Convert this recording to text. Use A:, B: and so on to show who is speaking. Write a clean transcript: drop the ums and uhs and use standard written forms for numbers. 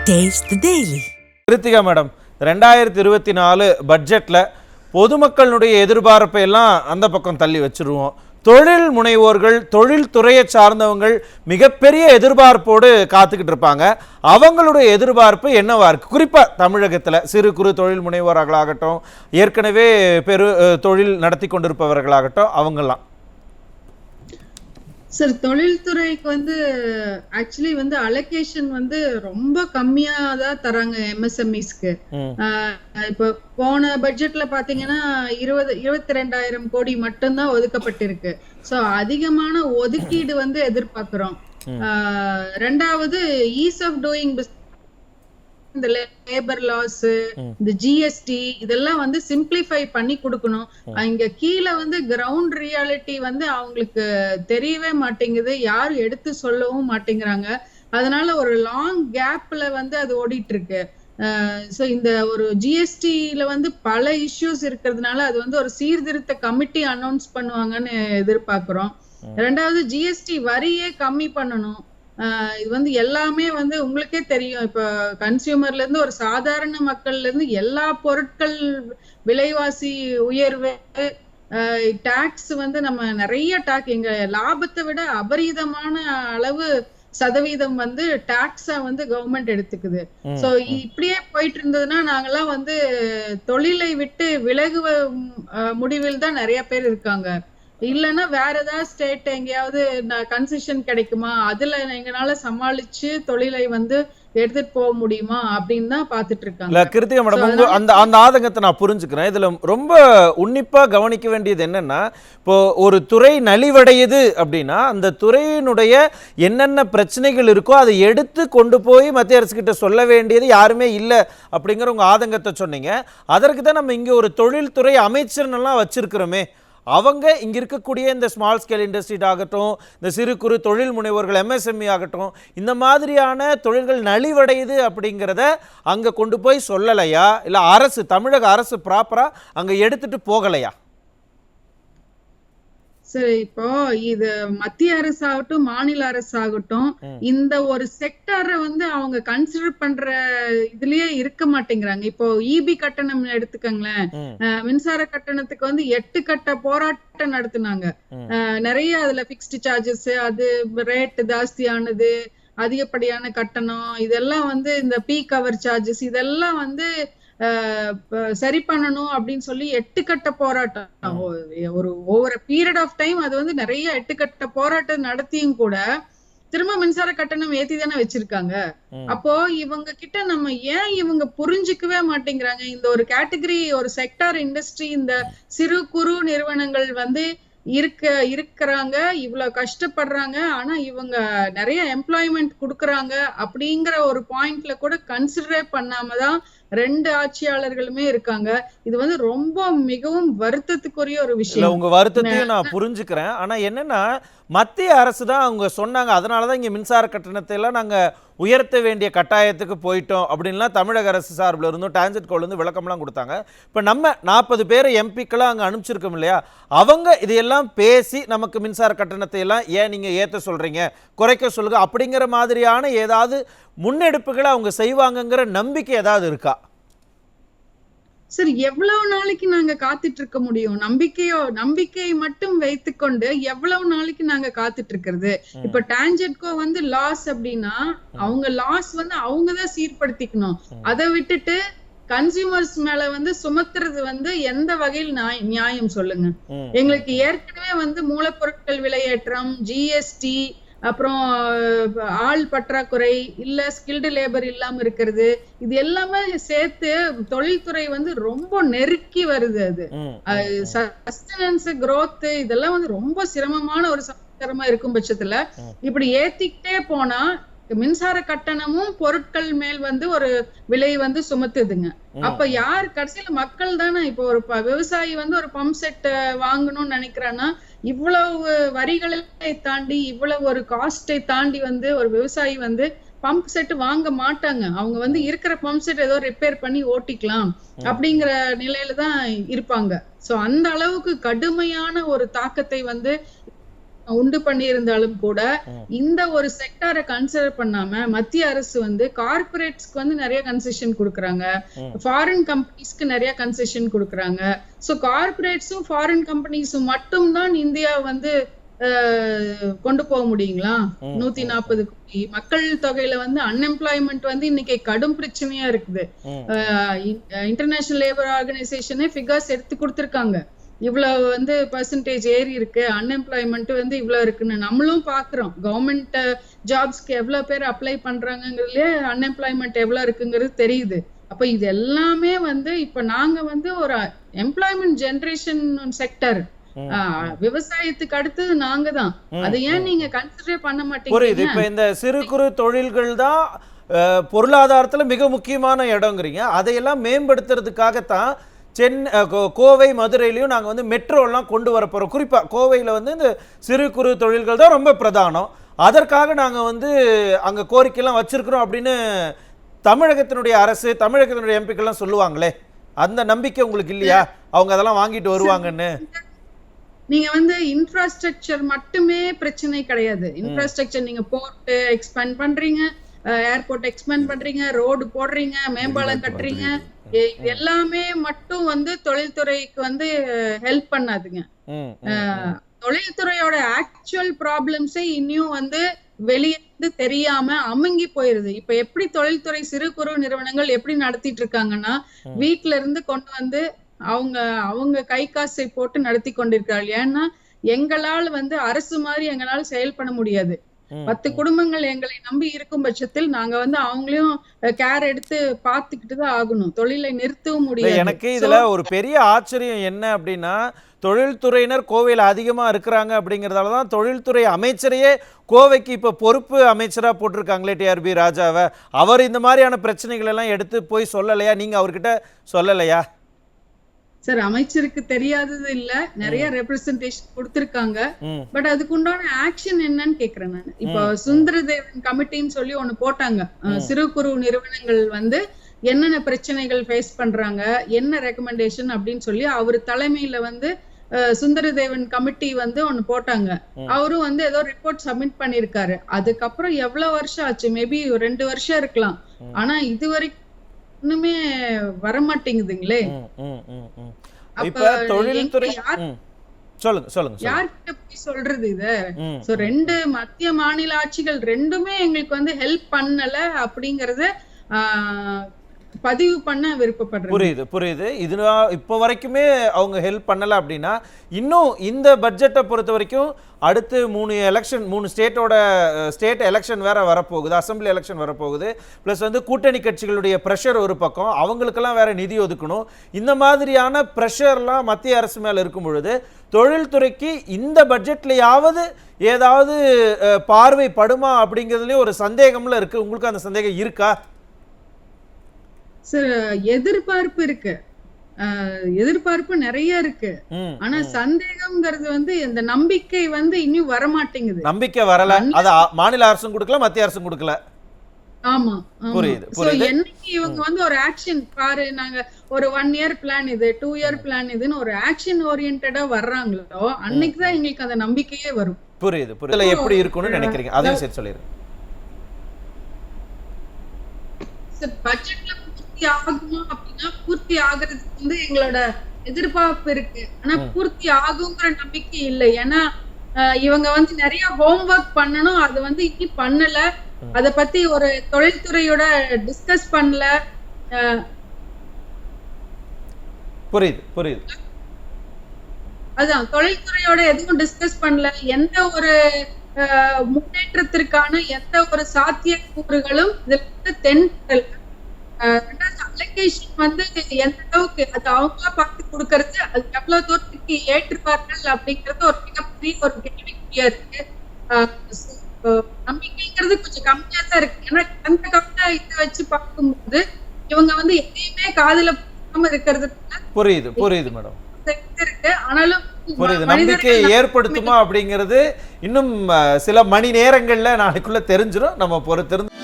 A: Taste the Daily.
B: Krithika madam, 2024 பட்ஜெட்டில் பொதுமக்களுடைய எதிர்பார்ப்பை எல்லாம் அந்த பக்கம் தள்ளி வச்சிருவோம். தொழில் முனைவோர்கள், தொழில்துறையை சார்ந்தவங்கள் மிகப்பெரிய எதிர்பார்ப்போடு காத்துக்கிட்டு இருப்பாங்க. அவங்களுடைய எதிர்பார்ப்பு என்னவா இருக்குது? குறிப்பாக தமிழகத்தில் சிறு குறு தொழில் முனைவோர்களாகட்டும், ஏற்கனவே தொழில் நடத்தி கொண்டிருப்பவர்களாகட்டும், அவங்கெல்லாம்.
C: சார், தொழில்துறைக்கு ஆக்சுவலி அலோகேஷன் ரொம்ப கம்மியா தான் தராங்க எம்எஸ்எம்இஸ்க்கு. இப்ப போன பட்ஜெட்ல பாத்தீங்கன்னா 22,000 கோடி மட்டும்தான் ஒதுக்கப்பட்டிருக்கு. சோ அதிகமான ஒதுக்கீடு எதிர்பார்க்கிறோம். ரெண்டாவது, ஈஸ் ஆஃப் டூயிங் பிசினஸ், இந்த லேபர் லாஸ், இந்த ஜிஎஸ்டி இதெல்லாம் சிம்பிளிஃபை பண்ணி கொடுக்கணும். இங்க கீழே கிரவுண்ட் ரியாலிட்டி அவங்களுக்கு தெரியவே மாட்டேங்குது, யாரும் எடுத்து சொல்லவும் மாட்டேங்கிறாங்க. அதனால ஒரு லாங் கேப்ல அது ஓடிட்டு இருக்கு. சோ இந்த ஒரு ஜிஎஸ்டில பல இஷ்யூஸ் இருக்கிறதுனால அது ஒரு சீர்திருத்த கமிட்டி அனௌன்ஸ் பண்ணுவாங்கன்னு எதிர்பார்க்கிறோம். ரெண்டாவது, ஜிஎஸ்டி வரியே கம்மி பண்ணணும். இது எல்லாமே உங்களுக்கே தெரியும், இப்ப கன்சியூமர்ல இருந்து ஒரு சாதாரண மக்கள்ல இருந்து எல்லா பொருட்கள் விலைவாசி உயர்வு, டாக்ஸ் நம்ம நிறைய டாக்ஸ், எங்க லாபத்தை விட அபரீதமான அளவு சதவீதம் டாக்ஸா கவர்மெண்ட் எடுத்துக்குது. சோ இப்படியே போயிட்டு இருந்ததுன்னா நாங்கெல்லாம் தொழிலை விட்டு விலகுவ முடிவில் தான் நிறைய பேர் இருக்காங்க. இல்லன்னா வேற ஏதாவது ஸ்டேட் எங்கேயாவது கன்செஷன் கிடைக்குமா, அதுல எங்களால சமாளிச்சு தொழிலை எடுத்துட்டு போக முடியுமா அப்படின்னு தான் பாத்துட்டு இருக்காங்க.
B: கிருத்திகா மேடம், அந்த ஆதங்கத்தை நான் புரிஞ்சுக்கிறேன். இதுல ரொம்ப உன்னிப்பா கவனிக்க வேண்டியது என்னன்னா, இப்போ ஒரு துறை நலிவடையுது அப்படின்னா அந்த துறையினுடைய என்னென்ன பிரச்சனைகள் இருக்கோ அதை எடுத்து கொண்டு போய் மத்திய அரசு கிட்ட சொல்ல வேண்டியது யாருமே இல்லை அப்படிங்கிற உங்க ஆதங்கத்தை சொன்னீங்க. அதற்கு தான் நம்ம இங்க ஒரு தொழில்துறை அமைச்சர்னெல்லாம் வச்சிருக்கிறோமே. அவங்க இங்கே இருக்கக்கூடிய இந்த ஸ்மால் ஸ்கேல் இண்டஸ்ட்ரி ஆகட்டும், இந்த சிறு குறு தொழில் முனைவோர்கள் எம்எஸ்எம்இ ஆகட்டும், இந்த மாதிரியான தொழில்கள் நலிவடையுது அப்படிங்கிறத அங்கே கொண்டு போய் சொல்லலையா? இல்லை அரசு, தமிழக அரசு ப்ராப்பராக அங்கே எடுத்துட்டு போகலையா?
C: சரி, இப்போ இது மத்திய அரசாகட்டும் மாநில அரசாகட்டும் இந்த ஒரு செக்டரை அவங்க கன்சிடர் பண்ற இதுலயே இருக்க மாட்டேங்கிறாங்க. இப்போ இபி கட்டணம் எடுத்துக்கங்களேன், மின்சார கட்டணத்துக்கு 8 கட்ட போராட்டம் நடத்தினாங்க. நிறைய அதுல பிக்ஸ்டு சார்ஜஸ், அது ரேட் ஜாஸ்தியானது, அதிகப்படியான கட்டணம், இதெல்லாம் இந்த பீக் அவர் சார்ஜஸ், இதெல்லாம் சரி பண்ணணும் அப்படின்னு சொல்லி 8 கட்ட போராட்டம், ஒரு ஓவர பீரியட் ஆஃப் டைம் அது நிறைய 8 கட்ட போராட்டம் நடத்தியும் கூட திரும்ப மின்சார கட்டணம் ஏத்தி தானே வச்சிருக்காங்க. அப்போ இவங்க கிட்ட நம்ம ஏன் இவங்க புரிஞ்சுக்கவே மாட்டேங்கிறாங்க? இந்த ஒரு கேட்டகரி, ஒரு செக்டார் இண்டஸ்ட்ரி, இந்த சிறு குறு நிறுவனங்கள் இருக்கிறாங்க, இவ்வளவு கஷ்டப்படுறாங்க, ஆனா இவங்க நிறைய எம்ப்ளாய்மெண்ட் கொடுக்கறாங்க அப்படிங்கிற ஒரு பாயிண்ட்ல கூட கன்சிடரே பண்ணாமதான் 2 ஆட்சியாளர்களுமே இருக்காங்க. இது ரொம்ப மிகவும் வருத்தத்துக்குரிய ஒரு விஷயம்.
B: உங்க வருத்தத்தையும் நான் புரிஞ்சுக்கிறேன். ஆனா என்னன்னா, மத்திய அரசு தான் அவங்க சொன்னாங்க, அதனாலதான் இங்க மின்சார கட்டணத்தை எல்லாம் நாங்க உயர்த்த வேண்டிய கட்டாயத்துக்கு போயிட்டோம் அப்படின்லாம் தமிழக அரசு சார்பில் இருந்தும் டான்ஜெட்கோல இருந்து விளக்கம்லாம் கொடுத்தாங்க. இப்போ நம்ம 40 பேர் எம்பிக்கெல்லாம் அங்கே அனுப்பிச்சிருக்கோம் இல்லையா, அவங்க இதையெல்லாம் பேசி நமக்கு மின்சார கட்டணத்தை எல்லாம் ஏன் நீங்கள் ஏற்ற சொல்கிறீங்க, குறைக்க சொல்லுங்க அப்படிங்கிற மாதிரியான ஏதாவது முன்னெடுப்புகளை அவங்க செய்வாங்கங்கிற நம்பிக்கை ஏதாவது இருக்கா?
C: சரி, எவ்வளவு நாளைக்கு நாங்க காத்துட்டு இருக்க முடியும்? நம்பிக்கையை மட்டும் வைத்துக்கொண்டு எவ்வளவு நாளைக்கு நாங்க காத்துட்டு இருக்கிறது? இப்ப டான்ஜெட்கோ லாஸ் அப்படின்னா அவங்க லாஸ் அவங்கதான் சீர்படுத்திக்கணும். அதை விட்டுட்டு கன்சியூமர்ஸ் மேல சுமத்துறது எந்த வகையில் நியாயம் சொல்லுங்க? எங்களுக்கு ஏற்கனவே மூலப்பொருட்கள் விலையேற்றம், ஜிஎஸ்டி, அப்புறம் ஆள் பற்றாக்குறை, இல்ல ஸ்கில்டு லேபர் இல்லாம இருக்கிறது, இது எல்லாமே சேர்த்து தொழில்துறை ரொம்ப நெருக்கி வருது. அது சஸ்டெனன்ஸ், growth இதெல்லாம் ரொம்ப சிரமமான ஒரு சமயமா இருக்கும் பட்சத்துல இப்படி ஏத்திக்கிட்டே போனா மின்சார கட்டணமும் பொருட்கள் மேல் ஒரு விலை சுமத்துதுங்க. அப்ப யார் கடைசியில? மக்கள் தானே. இப்போ ஒரு விவசாயி ஒரு பம்ப் செட் வாங்கணும்னு நினைக்கிறான்னா இவ்வளவு வரிகளை தாண்டி, இவ்வளவு ஒரு காஸ்டை தாண்டி ஒரு விவசாயி பம்ப் செட் வாங்க மாட்டாங்க. அவங்க இருக்கிற பம்ப் செட் ஏதோ ரிப்பேர் பண்ணி ஓட்டிக்கலாம் அப்படிங்கிற நிலையில தான் இருப்பாங்க. சோ அந்த அளவுக்கு கடுமையான ஒரு தாக்கத்தை உண்டு பண்ணியிருந்தாலும் கூட இந்த ஒரு செக்டாரை கன்சிடர் பண்ணாம மத்திய அரசு வந்து கார்பரேட்ஸ்க்கு வந்து நிறைய கன்செஷன் கொடுக்கறாங்க, ஃபாரின் கம்பெனிஸ்க்கு நிறைய கன்செஷன் கொடுக்கறாங்க. சோ கார்பரேட்ஸும் ஃபாரின் கம்பெனிஸும் மட்டும்தான் இந்தியா வந்து கொண்டு போக முடியுங்களா? 140 கோடி மக்கள் தொகையில வந்து அன்எம்ப்ளாய்மெண்ட் வந்து இன்னைக்கு கடும் பிரச்சனையா இருக்குது. இன்டர்நேஷனல் லேபர் ஆர்கனைசேஷனே ஃபிகர்ஸ் எடுத்து கொடுத்திருக்காங்க, இவ்வளவு வந்து பெர்சன்டேஜ் ஏறி இருக்கு, அன்எம்ப்ளாய்மெண்ட் வந்து இவ்வளவு இருக்குன்னு. நம்மளும் பாக்குறோம் கவர்மெண்ட் ஜாப்ஸ்க்கு எவ்வளவு பேர் அப்ளை பண்றாங்கங்கிறதுலயே அன்எம்ப்ளாய்மெண்ட் எவ்வளவு இருக்குங்கிறது தெரியுது. அப்ப இது எல்லாமே வந்து இப்ப நாங்க வந்து ஒரு எம்ப்ளாய்மெண்ட் ஜெனரேஷன் செக்டர், விவசாயத்துக்கு அடுத்தது நாங்க தான். அதை ஏன் நீங்க கன்சிடர் பண்ண மாட்டீங்க?
B: இப்ப இந்த சிறு குறு தொழில்கள் தான் பொருளாதாரத்துல மிக முக்கியமான இடம்ங்கிறீங்க. அதையெல்லாம் மேம்படுத்துறதுக்காகத்தான் கோவை மதுரையிலையும் நாங்கள் வந்து மெட்ரோலாம் கொண்டு வர போகிறோம். குறிப்பாக கோவையில் வந்து இந்த சிறு குறு தொழில்கள் தான் ரொம்ப பிரதானம். அதற்காக நாங்கள் வந்து அங்கே கோரிக்கைலாம் வச்சிருக்கிறோம் அப்படின்னு தமிழகத்தினுடைய அரசு, தமிழகத்தினுடைய எம்பிக்கெல்லாம் சொல்லுவாங்களே, அந்த நம்பிக்கை உங்களுக்கு இல்லையா? அவங்க அதெல்லாம் வாங்கிட்டு வருவாங்கன்னு.
C: நீங்க வந்து இன்ஃப்ராஸ்ட்ரக்சர் மட்டுமே பிரச்சனை கிடையாது. இன்ஃப்ராஸ்ட்ரக்சர் நீங்க போர்ட் எக்ஸ்பேண்ட் பண்றீங்க, ஏர்போர்ட் எக்ஸ்பேண்ட் பண்றீங்க, ரோடு போடுறீங்க, மேம்பாலம் கட்டுறீங்க, எல்லாமே மட்டும் வந்து தொழில்துறைக்கு வந்து ஹெல்ப் பண்ணாதுங்க. தொழில்துறையோட ஆக்சுவல் ப்ராப்ளம்ஸே இன்னும் வந்து வெளியே தெரியாம அமுங்கி போயிருது. இப்ப எப்படி தொழில்துறை சிறு குறு நிறுவனங்கள் எப்படி நடத்திட்டு இருக்காங்கன்னா, வீட்டுல இருந்து கொண்டு வந்து அவங்க கை காசை போட்டு நடத்தி கொண்டிருக்கிறார்கள். ஏன்னா எங்களால் வந்து அரசு மாதிரி எங்களால செயல்பட முடியாது. 10 குடும்பங்கள் எங்களை நம்பி இருக்கும் பட்சத்தில் நாங்க வந்து அவங்களையும் கேர் எடுத்து பார்த்துக்கிட்டு தான் ஆகணும். தொழிலை நிறுத்தவும் முடியாது.
B: எனக்கு இதுல ஒரு பெரிய ஆச்சரியம் என்ன அப்படின்னா, தொழில்துறையினர் கோவையில் அதிகமா இருக்கிறாங்க அப்படிங்கறதால தான் தொழில்துறை அமைச்சரையே கோவைக்கு இப்ப பொறுப்பு அமைச்சரா போட்டிருக்காங்களே டிஆர்பி ராஜாவை. அவர் இந்த மாதிரியான பிரச்சனைகள் எல்லாம் எடுத்து போய் சொல்லலையா? நீங்க அவர்கிட்ட சொல்லலையா?
C: சார், அமைச்சருக்கு தெரியாதது இல்ல, நிறைய ரெப்ரசன்டேஷன் கொடுத்திருக்காங்க. பட் அதுக்கு உண்டான ஆக்ஷன் என்னன்னு கேக்குறேன் நான். இப்போ சுந்தரதேவன் கமிட்டின்னு சொல்லி ஒண்ணு போட்டாங்க. சிறு குறு நிறுவனங்கள் வந்து என்னென்ன பிரச்சனைகள் ஃபேஸ் பண்றாங்க, என்ன ரெக்கமெண்டேஷன் அப்படின்னு சொல்லி அவர் தலைமையில வந்து சுந்தரதேவன் கமிட்டி வந்து ஒண்ணு போட்டாங்க. அவரும் வந்து ஏதோ ரிப்போர்ட் சப்மிட் பண்ணிருக்காரு. அதுக்கப்புறம் எவ்வளவு வருஷம் ஆச்சு? மேபி 2 வருஷம் இருக்கலாம். ஆனா இது வரைக்கும் இன்னுமே வரமாட்டேங்குதுங்களே.
B: இப்ப தொழில்துறை சொல்லுங்க
C: யார்கிட்ட போய் சொல்றது இத? சோ 2 மத்திய மாநில ஆட்சிகள் ரெண்டுமே எங்களுக்கு வந்து ஹெல்ப் பண்ணல அப்படிங்கறத பதிவு பண்ண விருப்பப்படுறேன்.
B: புரியுது. இது இப்ப வரைக்குமே அவங்க ஹெல்ப் பண்ணல அப்படின்னா, இன்னும் இந்த பட்ஜெட்டை பொறுத்த வரைக்கும் அடுத்து 3 ஸ்டேட் எலெக்ஷன் வேற வரப்போகுது, அசம்பிளி எலெக்ஷன் வரப்போகுது. பிளஸ் வந்து கூட்டணி கட்சிகளுடைய ப்ரெஷர் ஒரு பக்கம், அவங்களுக்கெல்லாம் வேற நிதி ஒதுக்கணும். இந்த மாதிரியான ப்ரெஷர்லாம் மத்திய அரசு மேல இருக்கும் பொழுது தொழில்துறைக்கு இந்த பட்ஜெட்லயாவது ஏதாவது பார்வை படுமா அப்படிங்கிறதுலயும் ஒரு சந்தேகம்ல இருக்கு. உங்களுக்கு அந்த சந்தேகம் இருக்கா?
C: சார், எதிர்பார்ப்பு இருக்கு, எதிர்பார்ப்பு நிறைய இருக்கு. ஆனா சந்தேகம்ங்கிறது வந்து இந்த நம்பிக்கை வந்து இன்னும் வரமாட்டேங்குது.
B: நம்பிக்கை வரல. அது மாநில அரசும் கொடுக்கல, மத்திய அரசும் கொடுக்கல.
C: ஆமா,
B: புரியுது.
C: என்னைக்கு இவங்க வந்து ஒரு ஆக்ஷன் பாரு, நாங்க ஒரு 1 இயர் பிளான் இது, 2 இயர் பிளான் இதுன்னு ஒரு ஆக்ஷன் ஓரியன்டா வர்றாங்களோ, அன்னைக்குதான் எங்களுக்கு அந்த நம்பிக்கையே வரும்.
B: புரியுது. எப்படி இருக்கும்னு நினைக்கிறீங்க? அதையும் சரி சொல்லிடுங்க.
C: பட்ஜெட்ல பூர்த்தி ஆகுமா அப்படின்னா, பூர்த்தி ஆகுறதுக்கு வந்து எங்களோட எதிர்பார்ப்பு இருக்கு. ஆனா பூர்த்தி ஆகுங்கிற நம்பிக்கை இல்லை. ஏன்னா இவங்க வந்து நிறைய ஹோம்வொர்க் பண்ணணும், அது வந்து இன்னும் பண்ணல. அத பத்தி ஒரு தொழில்துறையோட டிஸ்கஸ் பண்ணல.
B: புரியுது.
C: அதான் தொழில்துறையோட எதுவும் டிஸ்கஸ் பண்ணல. எந்த ஒரு முன்னேற்றத்திற்கான எந்த ஒரு சாத்தியக்கூறுகளும் இதுல தென்படல. அலோகேஷன் வந்து எந்த அளவுக்கு அது அவங்களா பார்த்து கொடுக்கறது, அது எவ்வளவு தூரத்துக்கு ஏற்றுப்பார்கள் அப்படிங்கறது ஒரு மிகப்பெரிய ஒரு கேள்விக்குறியா இருக்கு. நம்பிக்கைங்கிறது கொஞ்சம் கம்மியா தான் இருக்கு. ஏன்னா அந்த கம்மியா இதை வச்சு பார்க்கும்போது இவங்க வந்து எதையுமே காதுல போடாம இருக்கிறது.
B: புரியுது மேடம்.
C: இருக்கு. ஆனாலும்
B: நம்பிக்கையை ஏற்படுத்துமா அப்படிங்கிறது இன்னும் சில மணி நேரங்கள்ல நாளைக்குள்ள தெரிஞ்சிடும். நம்ம பொறுத்திருந்து